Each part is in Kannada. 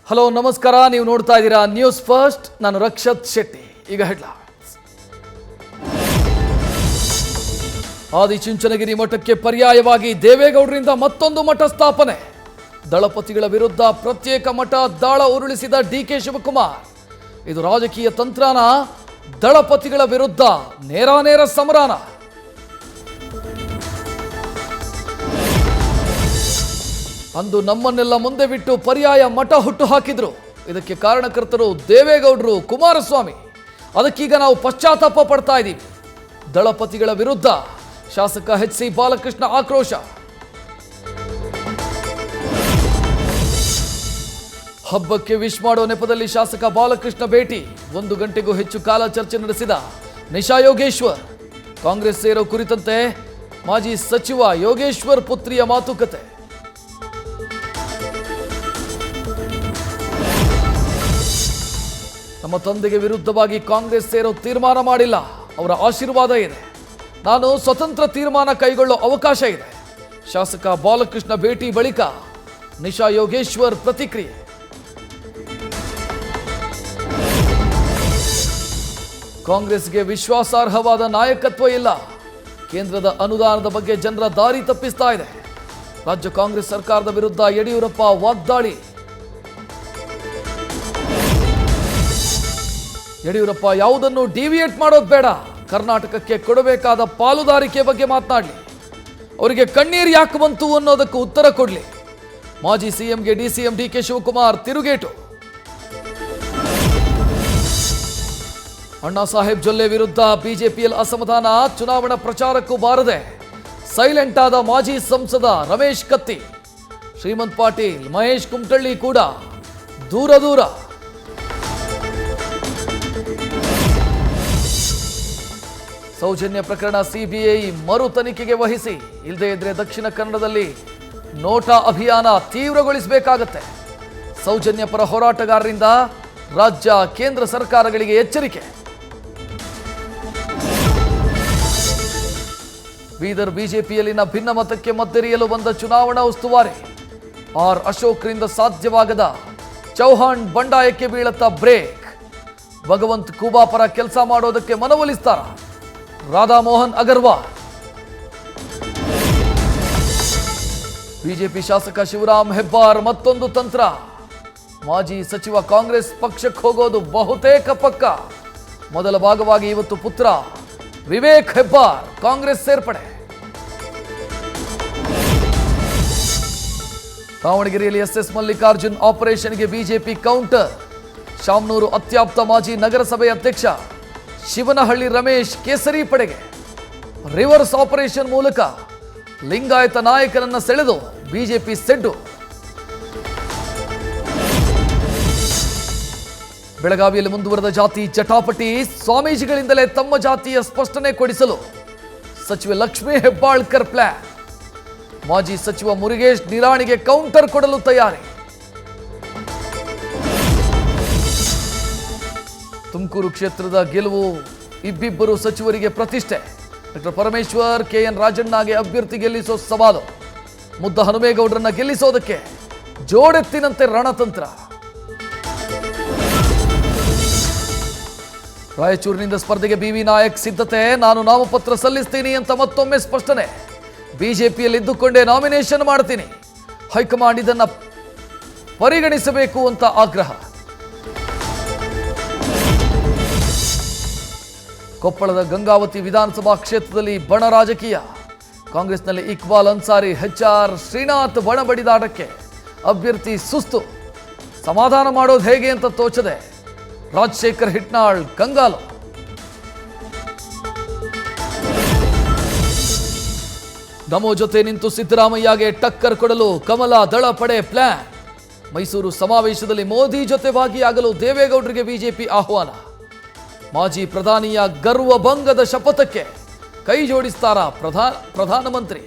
ಹಲೋ ನಮಸ್ಕಾರ, ನೀವು ನೋಡ್ತಾ ಇದ್ದೀರಾ ನ್ಯೂಸ್ ಫಸ್ಟ್. ನಾನು ರಕ್ಷತ್ ಶೆಟ್ಟಿ. ಈಗ ಹೆಡ್ಲೈನ್ಸ್. ಆದಿಚುಂಚನಗಿರಿ ಮಠಕ್ಕೆ ಪರ್ಯಾಯವಾಗಿ ದೇವೇಗೌಡರಿಂದ ಮತ್ತೊಂದು ಮಠ ಸ್ಥಾಪನೆ. ದಳಪತಿಗಳ ವಿರುದ್ಧ ಪ್ರತ್ಯೇಕ ಮಠ ದಾಳ ಉರುಳಿಸಿದ ಡಿಕೆ ಶಿವಕುಮಾರ್. ಇದು ರಾಜಕೀಯ ತಂತ್ರನ, ದಳಪತಿಗಳ ವಿರುದ್ಧ ನೇರಾನೇರ ಸಮರಾನ? ಅಂದು ನಮ್ಮನ್ನೆಲ್ಲ ಮುಂದೆ ಬಿಟ್ಟು ಪರ್ಯಾಯ ಮಠ ಹುಟ್ಟು ಹಾಕಿದ್ರು. ಇದಕ್ಕೆ ಕಾರಣಕರ್ತರು ದೇವೇಗೌಡರು, ಕುಮಾರಸ್ವಾಮಿ. ಅದಕ್ಕೀಗ ನಾವು ಪಶ್ಚಾತ್ತಾಪ ಪಡ್ತಾ ಇದ್ದೀವಿ. ದಳಪತಿಗಳ ವಿರುದ್ಧ ಶಾಸಕ ಎಚ್ ಸಿ ಬಾಲಕೃಷ್ಣ ಆಕ್ರೋಶ. ಹಬ್ಬಕ್ಕೆ ವಿಶ್ ಮಾಡೋ ನೆಪದಲ್ಲಿ ಶಾಸಕ ಬಾಲಕೃಷ್ಣ ಭೇಟಿ. 1 ಗಂಟೆಗೂ ಹೆಚ್ಚು ಕಾಲ ಚರ್ಚೆ ನಡೆಸಿದ ನಿಶಾ ಯೋಗೇಶ್ವರ್. ಕಾಂಗ್ರೆಸ್ ಸೇರೋ ಕುರಿತಂತೆ ಮಾಜಿ ಸಚಿವ ಯೋಗೇಶ್ವರ್ ಪುತ್ರಿಯ ಮಾತುಕತೆ. ನಮ್ಮ ತಂದೆಗೆ ವಿರುದ್ಧವಾಗಿ ಕಾಂಗ್ರೆಸ್ ಸೇರೋ ತೀರ್ಮಾನ ಮಾಡಿಲ್ಲ. ಅವರ ಆಶೀರ್ವಾದ ಇದೆ. ನಾನು ಸ್ವತಂತ್ರ ತೀರ್ಮಾನ ಕೈಗೊಳ್ಳೋ ಅವಕಾಶ ಇದೆ. ಶಾಸಕ ಬಾಲಕೃಷ್ಣ ಭೇಟಿ ಬಳಿಕ ನಿಶಾ ಯೋಗೇಶ್ವರ್ ಪ್ರತಿಕ್ರಿಯೆ. ಕಾಂಗ್ರೆಸ್ಗೆ ವಿಶ್ವಾಸಾರ್ಹವಾದ ನಾಯಕತ್ವ ಇಲ್ಲ. ಕೇಂದ್ರದ ಅನುದಾನದ ಬಗ್ಗೆ ಜನರ ದಾರಿ ತಪ್ಪಿಸ್ತಾ ಇದೆ. ರಾಜ್ಯ ಕಾಂಗ್ರೆಸ್ ಸರ್ಕಾರದ ವಿರುದ್ಧ ಯಡಿಯೂರಪ್ಪ ವಾಗ್ದಾಳಿ. ಯಡಿಯೂರಪ್ಪ ಯಾವುದನ್ನು ಡಿವಿಯೇಟ್ ಮಾಡೋದು ಬೇಡ, ಕರ್ನಾಟಕಕ್ಕೆ ಕೊಡಬೇಕಾದ ಪಾಲುದಾರಿಕೆ ಬಗ್ಗೆ ಮಾತನಾಡಲಿ. ಅವರಿಗೆ ಕಣ್ಣೀರು ಯಾಕೆ ಬಂತು ಅನ್ನೋದಕ್ಕೂ ಉತ್ತರ ಕೊಡಲಿ. ಮಾಜಿ ಸಿಎಂಗೆ ಡಿಸಿಎಂ ಡಿಕೆ ಶಿವಕುಮಾರ್ ತಿರುಗೇಟು. ಅಣ್ಣಾ ಸಾಹೇಬ್ ಜೊಲ್ಲೆ ವಿರುದ್ಧ ಬಿಜೆಪಿಯಲ್ಲಿ ಅಸಮಾಧಾನ. ಚುನಾವಣಾ ಪ್ರಚಾರಕ್ಕೂ ಬಾರದೆ ಸೈಲೆಂಟ್ ಆದ ಮಾಜಿ ಸಂಸದ ರಮೇಶ್ ಕತ್ತಿ. ಶ್ರೀಮಂತ್ ಪಾಟೀಲ್, ಮಹೇಶ್ ಕುಮಟಳ್ಳಿ ಕೂಡ ದೂರ. ಸೌಜನ್ಯ ಪ್ರಕರಣ ಸಿಬಿಐ ಮರು ತನಿಖೆಗೆ ವಹಿಸಿ. ಇಲ್ಲದೇ ಇದ್ರೆ ದಕ್ಷಿಣ ಕನ್ನಡದಲ್ಲಿ ನೋಟಾ ಅಭಿಯಾನ ತೀವ್ರಗೊಳಿಸಬೇಕಾಗತ್ತೆ. ಸೌಜನ್ಯ ಪರ ಹೋರಾಟಗಾರರಿಂದ ರಾಜ್ಯ ಕೇಂದ್ರ ಸರ್ಕಾರಗಳಿಗೆ ಎಚ್ಚರಿಕೆ. ಬೀದರ್ ಬಿಜೆಪಿಯಲ್ಲಿನ ಭಿನ್ನಮತಕ್ಕೆ ಮದ್ದೆರೆಯಲು ಬಂದ ಚುನಾವಣಾ ಉಸ್ತುವಾರಿ ಆರ್ ಅಶೋಕ್ರಿಂದ ಸಾಧ್ಯವಾಗದ ಚೌಹಾಣ್ ಬಂಡಾಯಕ್ಕೆ ಬೀಳತ್ತ ಬ್ರೇಕ್. ಭಗವಂತ್ ಖೂಬಾ ಪರ ಕೆಲಸ ಮಾಡೋದಕ್ಕೆ ಮನವೊಲಿಸ್ತಾರ ರಾಧಾ ಮೋಹನ್ ಅಗರ್ವಾಲ್. ಬಿಜೆಪಿ ಶಾಸಕ ಶಿವರಾಮ್ ಹೆಬ್ಬಾರ್ ಮತ್ತೊಂದು ತಂತ್ರ. ಮಾಜಿ ಸಚಿವ ಕಾಂಗ್ರೆಸ್ ಪಕ್ಷಕ್ಕೆ ಹೋಗೋದು ಬಹುತೇಕ ಪಕ್ಕ. ಮೊದಲ ಭಾಗವಾಗಿ ಇವತ್ತು ಪುತ್ರ ವಿವೇಕ್ ಹೆಬ್ಬಾರ್ ಕಾಂಗ್ರೆಸ್ ಸೇರ್ಪಡೆ. ದಾವಣಗೆರೆಯಲ್ಲಿ ಎಸ್ಎಸ್ ಮಲ್ಲಿಕಾರ್ಜುನ್ ಆಪರೇಷನ್ಗೆ ಬಿಜೆಪಿ ಕೌಂಟರ್. ಶಾಮನೂರು ಅತ್ಯಾಪ್ತ ಮಾಜಿ ನಗರಸಭೆ ಅಧ್ಯಕ್ಷ ಶಿವನಹಳ್ಳಿ ರಮೇಶ್ ಕೇಸರಿ ಪಡೆಗೆ. ರಿವರ್ಸ್ ಆಪರೇಷನ್ ಮೂಲಕ ಲಿಂಗಾಯತ ನಾಯಕರನ್ನ ಸೆಳೆದು ಬಿಜೆಪಿ ಸೆಡ್ಡು. ಬೆಳಗಾವಿಯಲ್ಲಿ ಮುಂದುವರೆದ ಜಾತಿ ಜಟಾಪಟಿ. ಸ್ವಾಮೀಜಿಗಳಿಂದಲೇ ತಮ್ಮ ಜಾತಿಯ ಸ್ಪಷ್ಟನೆ ಕೊಡಿಸಲು ಸಚಿವೆ ಲಕ್ಷ್ಮೀ ಹೆಬ್ಬಾಳ್ಕರ್ ಪ್ಲಾನ್. ಮಾಜಿ ಸಚಿವ ಮುರುಗೇಶ್ ನಿರಾಣಿಗೆ ಕೌಂಟರ್ ಕೊಡಲು ತಯಾರಿ. ತುಮಕೂರು ಕ್ಷೇತ್ರದ ಗೆಲುವು ಇಬ್ಬಿಬ್ಬರು ಸಚಿವರಿಗೆ ಪ್ರತಿಷ್ಠೆ. ಡಾಕ್ಟರ್ ಪರಮೇಶ್ವರ್, ಕೆಎನ್ ರಾಜಣ್ಣಗೆ ಅಭ್ಯರ್ಥಿ ಗೆಲ್ಲಿಸೋ ಸವಾಲು. ಮುದ್ದ ಹನುಮೇಗೌಡರನ್ನ ಗೆಲ್ಲಿಸೋದಕ್ಕೆ ಜೋಡೆತ್ತಿನಂತೆ ರಣತಂತ್ರ. ರಾಯಚೂರಿನಿಂದ ಸ್ಪರ್ಧೆಗೆ ಬಿವಿ ನಾಯಕ್ ಸಿದ್ಧತೆ. ನಾನು ನಾಮಪತ್ರ ಸಲ್ಲಿಸ್ತೀನಿ ಅಂತ ಮತ್ತೊಮ್ಮೆ ಸ್ಪಷ್ಟನೆ. ಬಿಜೆಪಿಯಲ್ಲಿ ಇದ್ದುಕೊಂಡೇ ನಾಮಿನೇಷನ್ ಮಾಡ್ತೀನಿ. ಹೈಕಮಾಂಡ್ ಇದನ್ನ ಪರಿಗಣಿಸಬೇಕು ಅಂತ ಆಗ್ರಹ. ಕೊಪ್ಪಳದ ಗಂಗಾವತಿ ವಿಧಾನಸಭಾ ಕ್ಷೇತ್ರದಲ್ಲಿ ಬಣ ರಾಜಕೀಯ. ಕಾಂಗ್ರೆಸ್ನಲ್ಲಿ ಇಕ್ಬಾಲ್ ಅನ್ಸಾರಿ, ಎಚ್ಆರ್ ಶ್ರೀನಾಥ್ ಬಣ ಬಡಿದಾಟಕ್ಕೆ. ಅಭ್ಯರ್ಥಿ ಸುಸ್ತು. ಸಮಾಧಾನ ಮಾಡೋದು ಹೇಗೆ ಅಂತ ತೋಚದೆ ರಾಜಶೇಖರ್ ಹಿಟ್ನಾಳ್ ಕಂಗಾಲು. ನಮೋ ಜೊತೆ ನಿಂತು ಸಿದ್ದರಾಮಯ್ಯಗೆ ಟಕ್ಕರ್ ಕೊಡಲು ಕಮಲ ದಳ ಪಡೆ ಪ್ಲಾನ್. ಮೈಸೂರು ಸಮಾವೇಶದಲ್ಲಿ ಮೋದಿ ಜೊತೆ ಭಾಗಿಯಾಗಲು ದೇವೇಗೌಡರಿಗೆ ಬಿಜೆಪಿ ಆಹ್ವಾನ. ಮಾಜಿ ಪ್ರಧಾನಿಯ ಗರ್ವಭಂಗದ ಶಪಥಕ್ಕೆ ಕೈ ಜೋಡಿಸ್ತಾರ ಪ್ರಧಾನಮಂತ್ರಿ.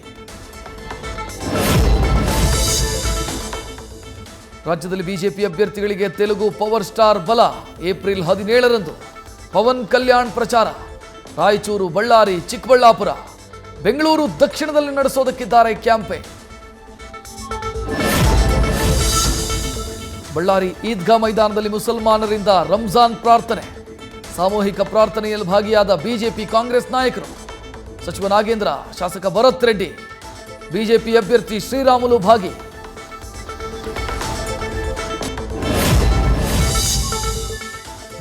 ರಾಜ್ಯದಲ್ಲಿ ಬಿಜೆಪಿ ಅಭ್ಯರ್ಥಿಗಳಿಗೆ ತೆಲುಗು ಪವರ್ ಸ್ಟಾರ್ ಬಲ. ಏಪ್ರಿಲ್ 17ರಂದು ಪವನ್ ಕಲ್ಯಾಣ್ ಪ್ರಚಾರ. ರಾಯಚೂರು, ಬಳ್ಳಾರಿ, ಚಿಕ್ಕಬಳ್ಳಾಪುರ, ಬೆಂಗಳೂರು ದಕ್ಷಿಣದಲ್ಲಿ ನಡೆಸೋದಕ್ಕಿದ್ದಾರೆ ಕ್ಯಾಂಪೇನ್. ಬಳ್ಳಾರಿ ಈದ್ಗಾ ಮೈದಾನದಲ್ಲಿ ಮುಸಲ್ಮಾನರಿಂದ ರಂಜಾನ್ ಪ್ರಾರ್ಥನೆ. ಸಾಮೂಹಿಕ ಪ್ರಾರ್ಥನೆಯಲ್ಲಿ ಭಾಗಿಯಾದ ಬಿಜೆಪಿ ಕಾಂಗ್ರೆಸ್ ನಾಯಕರು. ಸಚಿವ ನಾಗೇಂದ್ರ, ಶಾಸಕ ಭರತ್ ರೆಡ್ಡಿ, ಬಿಜೆಪಿ ಅಭ್ಯರ್ಥಿ ಶ್ರೀರಾಮುಲು ಭಾಗಿ.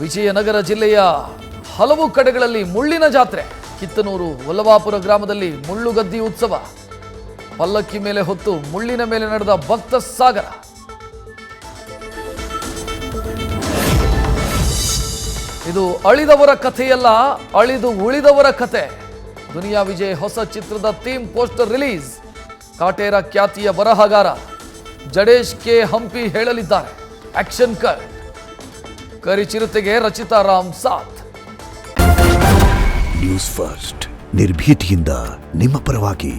ವಿಜಯನಗರ ಜಿಲ್ಲೆಯ ಹಲವು ಕಡೆಗಳಲ್ಲಿ ಮುಳ್ಳಿನ ಜಾತ್ರೆ. ಕಿತ್ತನೂರು ವಲ್ಲಭಾಪುರ ಗ್ರಾಮದಲ್ಲಿ ಮುಳ್ಳುಗದ್ದಿ ಉತ್ಸವ. ಪಲ್ಲಕ್ಕಿ ಮೇಲೆ ಹೊತ್ತು ಮುಳ್ಳಿನ ಮೇಲೆ ನಡೆದ ಭಕ್ತ ಸಾಗರ. ಇದು ಅಳಿದವರ ಕಥೆಯಲ್ಲ, ಅಳಿದು ಉಳಿದವರ ಕಥೆ. ದುನಿಯಾ ವಿಜಯ್ ಹೊಸ ಚಿತ್ರದ ಥೀಮ್ ಪೋಸ್ಟರ್ ರಿಲೀಸ್. ಕಾಟೇರ ಖ್ಯಾತಿಯ ಬರಹಗಾರ ಜಡೇಶ್ ಕೆ ಹಂಪಿ ಹೇಳಲಿದ್ದಾರೆ ಆಕ್ಷನ್ ಕಟ್. ಕರಿಚಿರತೆಗೆ ರಚಿತಾ ರಾಮ್ ಸಾಥ್. ನ್ಯೂಸ್ ಫಸ್ಟ್ ನಿರ್ಭೀತಿಯಿಂದ ನಿಮ್ಮ ಪರವಾಗಿ.